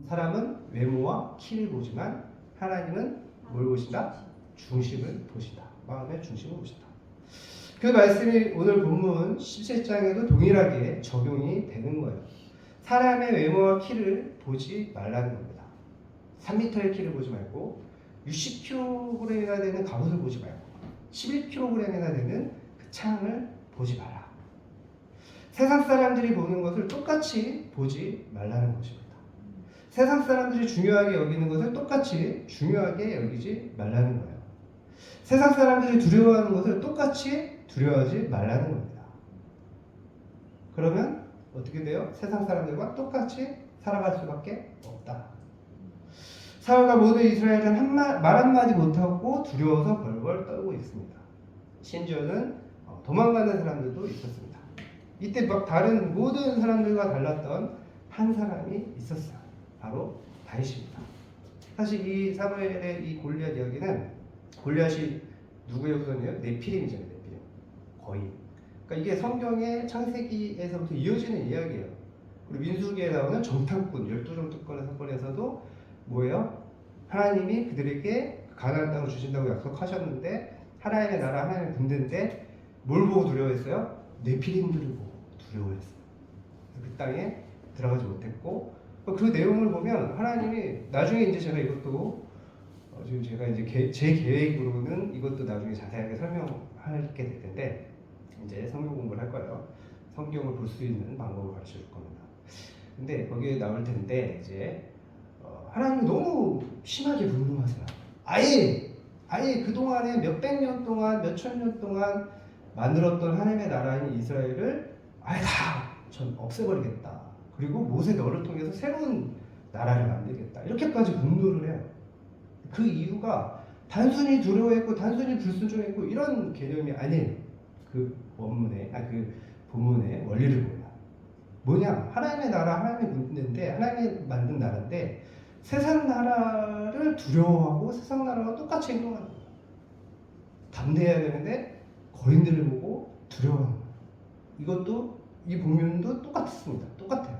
사람은 외모와 키를 보지만 하나님은 뭘 보신다? 중심을 보신다. 마음의 중심을 보신다. 그 말씀이 오늘 본문 17장에도 동일하게 적용이 되는 거예요. 사람의 외모와 키를 보지 말라는 겁니다. 3m의 키를 보지 말고 60kg이나 되는 갑옷을 보지 말고 11kg이나 되는 그 창을 보지 마라. 세상 사람들이 보는 것을 똑같이 보지 말라는 것입니다. 세상 사람들이 중요하게 여기는 것을 똑같이 중요하게 여기지 말라는 거예요. 세상 사람들이 두려워하는 것을 똑같이 두려워하지 말라는 겁니다. 그러면 어떻게 돼요? 세상 사람들과 똑같이 살아갈 수밖에 없다. 사울과 모든 이스라엘은 말 한마디 못하고 두려워서 벌벌 떨고 있습니다. 심지어는 도망가는 사람들도 있었습니다. 이때 막 다른 모든 사람들과 달랐던 한 사람이 있었어요. 바로 다윗입니다. 사실 이 사무엘의 이 골리앗 이야기는 골리앗이 누구의 후손이에요? 네피림이잖아요. 네피림. 거의. 그러니까 이게 성경의 창세기에서부터 이어지는 이야기예요. 그리고 민수기에 나오는 정탐꾼, 12정탐꾼의 사건에서도 뭐예요? 하나님이 그들에게 가나안 땅을 주신다고 약속하셨는데 하나님의 나라, 하나님의 군대인데 뭘 보고 두려워했어요? 네피림들을 보고 두려워했어요. 그 땅에 들어가지 못했고 그 내용을 보면 하나님이 나중에 이제 제가 이것도 지금 제가 이제 제 계획으로는 이것도 나중에 자세하게 설명하게 될 텐데 이제 성경 공부를 할 거예요. 성경을 볼 수 있는 방법을 가르쳐 줄 겁니다. 근데 거기에 나올 텐데 이제 하나님이 너무 심하게 분노하세요. 아예 그 동안에 몇백 년 동안 몇천 년 동안 만들었던 하나님의 나라인 이스라엘을 아예 다 전 없애버리겠다. 그리고 모세 너를 통해서 새로운 나라를 만들겠다. 이렇게까지 분노를 해요. 그 이유가 단순히 두려워했고 단순히 불순종했고 이런 개념이 아니에요. 그 원문에 그 본문의 원리를 보면 뭐냐? 하나님의 나라, 하나님의 군대인데 하나님이 만든 나라인데 세상 나라를 두려워하고 세상 나라와 똑같이 행동하는 거예요. 담대해야 되는데 거인들을 보고 두려워하는 거예요. 이것도 이 본문도 똑같습니다. 똑같아요.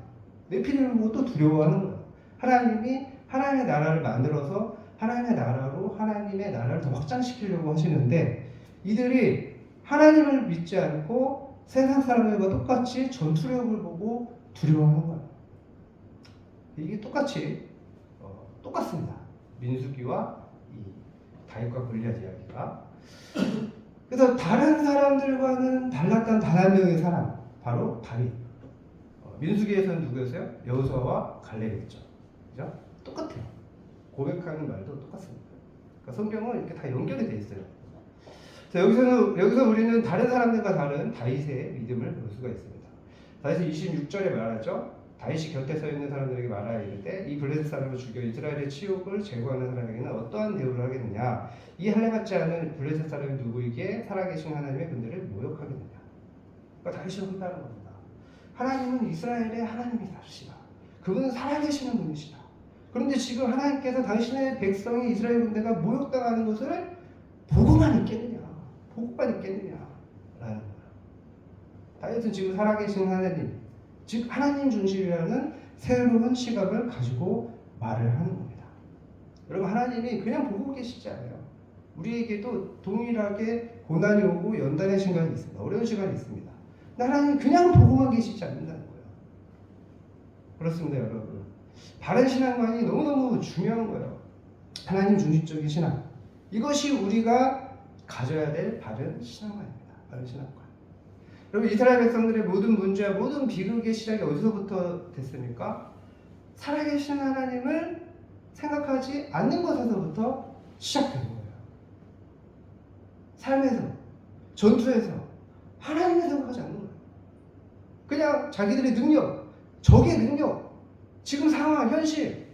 네피림을 보고 또 두려워하는 거예요. 하나님이 하나님의 나라를 만들어서 하나님의 나라로 하나님의 나라를 더 확장시키려고 하시는데 이들이 하나님을 믿지 않고 세상 사람들과 똑같이 전투력을 보고 두려워하는 거예요. 이게 똑같습니다. 민수기와 이 다윗과 골리앗 이야기가. 그래서 다른 사람들과는 달랐던 단 한 명의 사람 바로 다윗. 민수기에서는 누구였어요? 여호수아와 갈렙이었죠. 그죠? 똑같아요. 고백하는 말도 똑같습니다. 그러니까 성경은 이렇게 다 연결이 돼 있어요. 자, 여기서 우리는 다른 사람들과 다른 다윗의 믿음을 볼 수가 있습니다. 다윗이 26절에 말하죠. 다윗이 곁에 서 있는 사람들에게 말하여 이르되 이 블레셋 사람을 죽여 이스라엘의 치욕을 제거하는 사람에게는 어떠한 대우를 하겠느냐? 이 할례 받지 않은 블레셋 사람이 누구에게 살아계신 하나님의 군대를 모욕하겠느냐? 그러니까 다윗이 혼나는 겁니다. 하나님은 이스라엘의 하나님이시다. 그분은 살아계시는 분이시다. 그런데 지금 하나님께서 당신의 백성이 이스라엘 군대가 모욕당하는 것을 보고만 있겠느냐? 라는 거예요. 다윗은 지금 살아계신 하나님, 즉 하나님 중심이라는 새로운 시각을 가지고 말을 하는 겁니다. 여러분, 하나님이 그냥 보고 계시지 않아요. 우리에게도 동일하게 고난이 오고 연단의 시간이 있습니다. 어려운 시간이 있습니다. 근데 하나님이 그냥 보고만 계시지 않는다는 거예요. 그렇습니다, 여러분. 바른 신앙관이 너무너무 중요한 거예요. 하나님 중심적인 신앙. 이것이 우리가 가져야 될 바른 신앙관입니다. 바른 신앙관. 여러분, 이스라엘 백성들의 모든 문제와 모든 비극의 시작이 어디서부터 됐습니까? 살아계신 하나님을 생각하지 않는 것에서부터 시작된 거예요. 삶에서, 전투에서 하나님을 생각하지 않는 거예요. 그냥 자기들의 능력, 적의 능력, 지금 상황, 현실이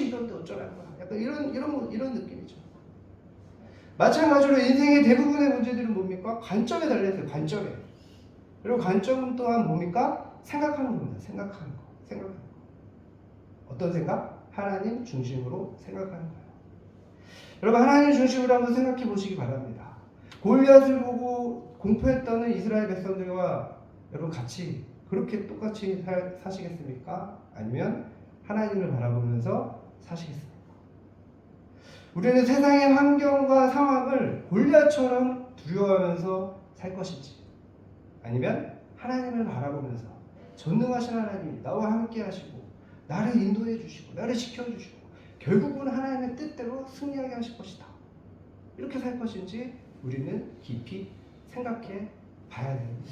이런데 어쩌라는 거야. 약간 이런 느낌이죠. 마찬가지로 인생의 대부분의 문제들은 뭡니까? 관점에 달려있어요. 관점에. 그리고 관점은 또한 뭡니까? 생각하는 겁니다. 생각하는 거. 어떤 생각? 하나님 중심으로 생각하는 거예요. 여러분, 하나님 중심으로 한번 생각해 보시기 바랍니다. 골리앗을 보고 공포했던 이스라엘 백성들과 여러분 같이 그렇게 똑같이 사시겠습니까? 아니면 하나님을 바라보면서 사시겠습니까? 우리는 세상의 환경과 상황을 골리앗처럼 두려워하면서 살 것인지, 아니면 하나님을 바라보면서 전능하신 하나님이 나와 함께 하시고 나를 인도해 주시고 나를 지켜주시고 결국은 하나님의 뜻대로 승리하게 하실 것이다, 이렇게 살 것인지 우리는 깊이 생각해 봐야 됩니다.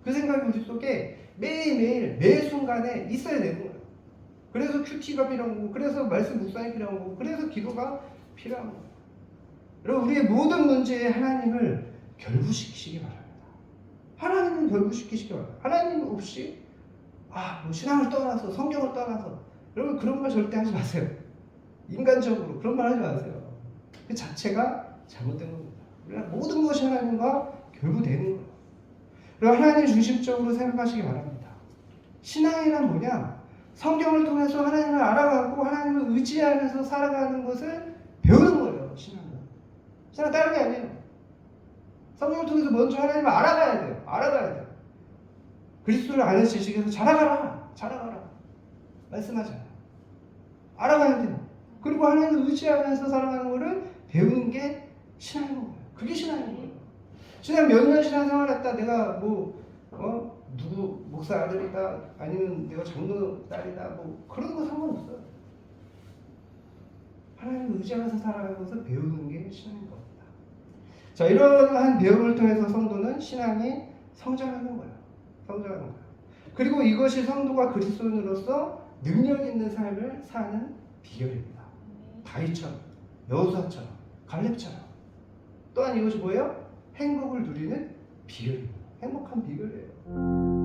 그 생각이 우리 속에 매일매일 매 순간에 있어야 되는 거예요. 그래서 큐티가 필요한 거고, 그래서 말씀 묵상이 필요한 거고, 그래서 기도가 필요한 거예요. 여러분, 우리의 모든 문제에 하나님을 결부시키시기 바랍니다. 하나님은 결부시키시기 바랍니다. 하나님 없이 뭐 신앙을 떠나서 성경을 떠나서, 여러분 그런 말 절대 하지 마세요. 인간적으로 그런 말 하지 마세요. 그 자체가 잘못된 겁니다. 우리가 모든 것이 하나님과 결부되는 거예요. 그리고 하나님 중심적으로 생각하시기 바랍니다. 신앙이란 뭐냐? 성경을 통해서 하나님을 알아가고 하나님을 의지하면서 살아가는 것을 배우는 거예요. 신앙은. 신앙은 다른 게 아니에요. 성경을 통해서 먼저 하나님을 알아가야 돼요. 알아가야 돼요. 그리스도를 아는 지식에서 자라가라 말씀하잖아요. 알아가야 돼요. 그리고 하나님을 의지하면서 살아가는 거를 배우는 게 신앙인 거예요. 그게 신앙인 거예요. 신앙 몇 년 신앙생활했다, 내가 누구 목사 아들이다, 아니면 내가 장로 딸이다, 그런 거 상관없어요. 하나님을 의지하면서 살아가는 것을 배우는 게 신앙인 겁니다. 자, 이러한 배움을 통해서 성도는 신앙이 성장하는 거예요. 성장하는 거예요. 그리고 이것이 성도가 그리스도인으로서 능력 있는 삶을 사는 비결입니다. 다윗처럼, 여호수아처럼, 갈렙처럼. 또한 이것이 뭐예요? 행복을 누리는 비결입니다. 행복한 비결이에요.